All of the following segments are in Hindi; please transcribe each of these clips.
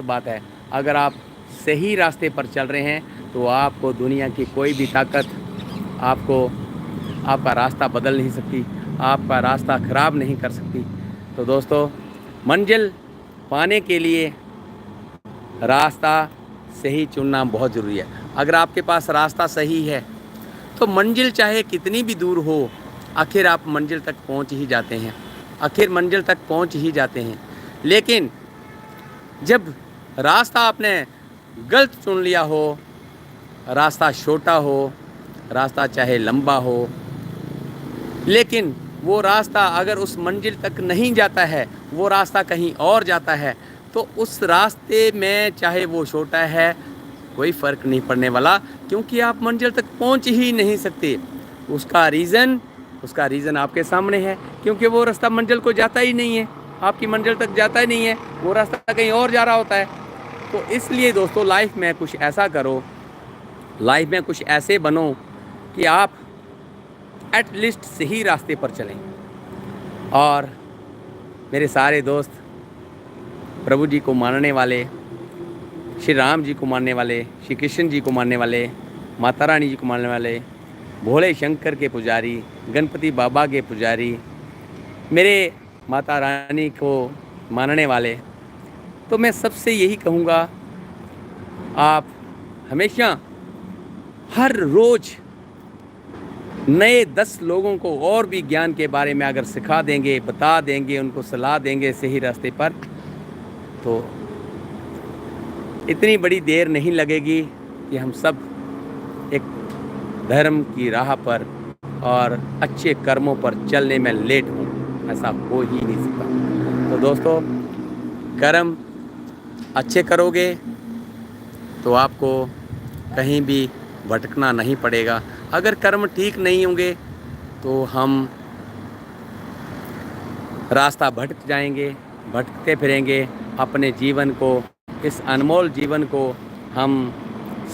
गलत बात है। अगर आप सही रास्ते पर चल रहे हैं तो आपको दुनिया की कोई भी ताकत आपको आपका रास्ता बदल नहीं सकती, आपका रास्ता ख़राब नहीं कर सकती। तो दोस्तों, मंजिल पाने के लिए रास्ता सही चुनना बहुत ज़रूरी है। अगर आपके पास रास्ता सही है तो मंजिल चाहे कितनी भी दूर हो, आखिर आप मंजिल तक पहुंच ही जाते हैं, आखिर मंजिल तक पहुंच ही जाते हैं। लेकिन जब रास्ता आपने गलत चुन लिया हो, रास्ता छोटा हो, रास्ता चाहे लंबा हो, लेकिन वो रास्ता अगर उस मंजिल तक नहीं जाता है, वो रास्ता कहीं और जाता है, तो उस रास्ते में चाहे वो छोटा है कोई फ़र्क नहीं पड़ने वाला, क्योंकि आप मंजिल तक पहुंच ही नहीं सकते। उसका रीज़न आपके सामने है, क्योंकि वो रास्ता मंजिल को जाता ही नहीं है, आपकी मंजिल तक जाता ही नहीं है, वो रास्ता कहीं और जा रहा होता है। तो इसलिए दोस्तों, लाइफ में कुछ ऐसा करो, लाइफ में कुछ ऐसे बनो कि आप एटलीस्ट सही रास्ते पर चलें। और मेरे सारे दोस्त प्रभु जी को मानने वाले, श्री राम जी को मानने वाले, श्री कृष्ण जी को मानने वाले, माता रानी जी को मानने वाले, भोले शंकर के पुजारी, गणपति बाबा के पुजारी, मेरे माता रानी को मानने वाले, तो मैं सबसे यही कहूँगा, आप हमेशा हर रोज़ नए 10 लोगों को और भी ज्ञान के बारे में अगर सिखा देंगे, बता देंगे, उनको सलाह देंगे सही रास्ते पर, तो इतनी बड़ी देर नहीं लगेगी कि हम सब एक धर्म की राह पर और अच्छे कर्मों पर चलने में लेट हों। ऐसा हो ही नहीं सकता। तो दोस्तों, कर्म अच्छे करोगे तो आपको कहीं भी भटकना नहीं पड़ेगा। अगर कर्म ठीक नहीं होंगे तो हम रास्ता भटक जाएंगे, भटकते फिरेंगे। अपने जीवन को, इस अनमोल जीवन को हम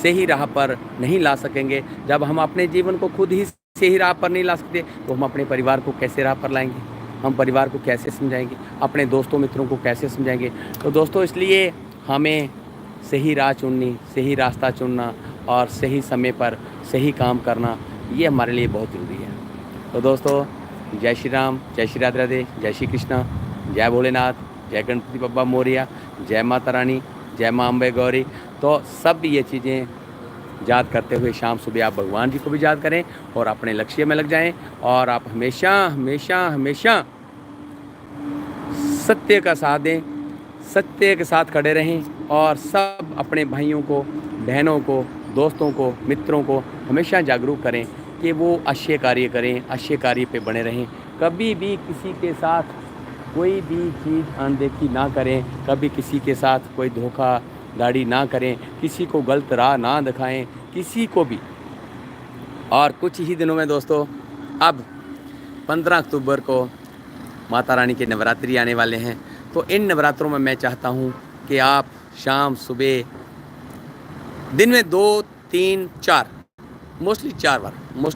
सही राह पर नहीं ला सकेंगे। जब हम अपने जीवन को खुद ही सही राह पर नहीं ला सकते तो हम अपने परिवार को कैसे राह पर लाएंगे, हम परिवार को कैसे समझाएंगे, अपने दोस्तों मित्रों को कैसे समझाएंगे। तो दोस्तों, इसलिए हमें सही राह चुननी, सही रास्ता चुनना और सही समय पर सही काम करना, ये हमारे लिए बहुत ज़रूरी है। तो दोस्तों, जय श्री राम, जय श्री राधे राधे, जय श्री कृष्णा, जय भोलेनाथ, जय गणपति बप्पा मोरिया, जय माता रानी, जय माँ अम्बे गौरी। तो सब ये चीज़ें याद करते हुए शाम सुबह आप भगवान जी को भी याद करें और अपने लक्ष्य में लग जाएं। और आप हमेशा हमेशा हमेशा सत्य का साथ दें, सत्य के साथ खड़े रहें और सब अपने भाइयों को, बहनों को, दोस्तों को, मित्रों को हमेशा जागरूक करें कि वो अच्छे कार्य करें, अच्छे कार्य पे बने रहें। कभी भी किसी के साथ कोई भी चीज़ अनदेखी ना करें, कभी किसी के साथ कोई धोखाधड़ी ना करें, किसी को गलत राह ना दिखाएं, किसी को भी। और कुछ ही दिनों में दोस्तों, अब 15 अक्टूबर को माता रानी के नवरात्रि आने वाले हैं। तो इन नवरात्रों में मैं चाहता हूँ कि आप शाम सुबह, दिन में 2, 3, 4, मोस्टली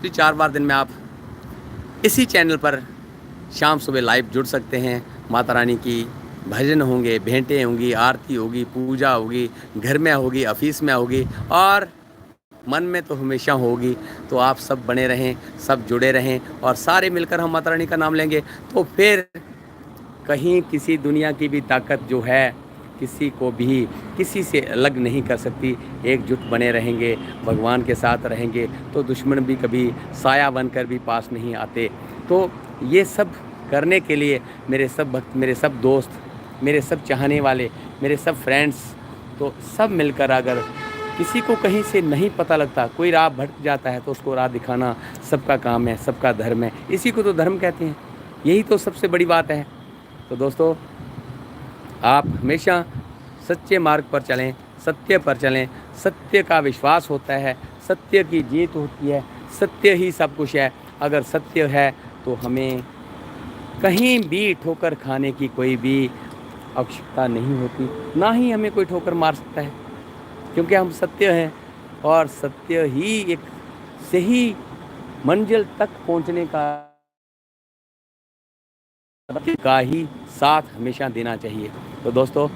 4 बार दिन में आप इसी चैनल पर शाम सुबह लाइव जुड़ सकते हैं। माता रानी की भजन होंगे, भेंटें होंगी, आरती होगी, पूजा होगी, घर में होगी, ऑफिस में होगी और मन में तो हमेशा होगी। तो आप सब बने रहें, सब जुड़े रहें और सारे मिलकर हम माता रानी का नाम लेंगे। तो फिर कहीं किसी दुनिया की भी ताकत जो है किसी को भी किसी से अलग नहीं कर सकती। एकजुट बने रहेंगे, भगवान के साथ रहेंगे तो दुश्मन भी कभी साया बनकर भी पास नहीं आते। तो ये सब करने के लिए मेरे सब भक्त, मेरे सब दोस्त, मेरे सब चाहने वाले, मेरे सब फ्रेंड्स, तो सब मिलकर, अगर किसी को कहीं से नहीं पता लगता, कोई राह भटक जाता है तो उसको राह दिखाना सबका काम है, सबका धर्म है। इसी को तो धर्म कहते हैं, यही तो सबसे बड़ी बात है। तो दोस्तों, आप हमेशा सच्चे मार्ग पर चलें, सत्य पर चलें। सत्य का विश्वास होता है, सत्य की जीत होती है, सत्य ही सब कुछ है। अगर सत्य है तो हमें कहीं भी ठोकर खाने की कोई भी आवश्यकता नहीं होती, ना ही हमें कोई ठोकर मार सकता है, क्योंकि हम सत्य हैं और सत्य ही एक सही मंजिल तक पहुंचने का ही साथ हमेशा देना चाहिए। तो दोस्तों,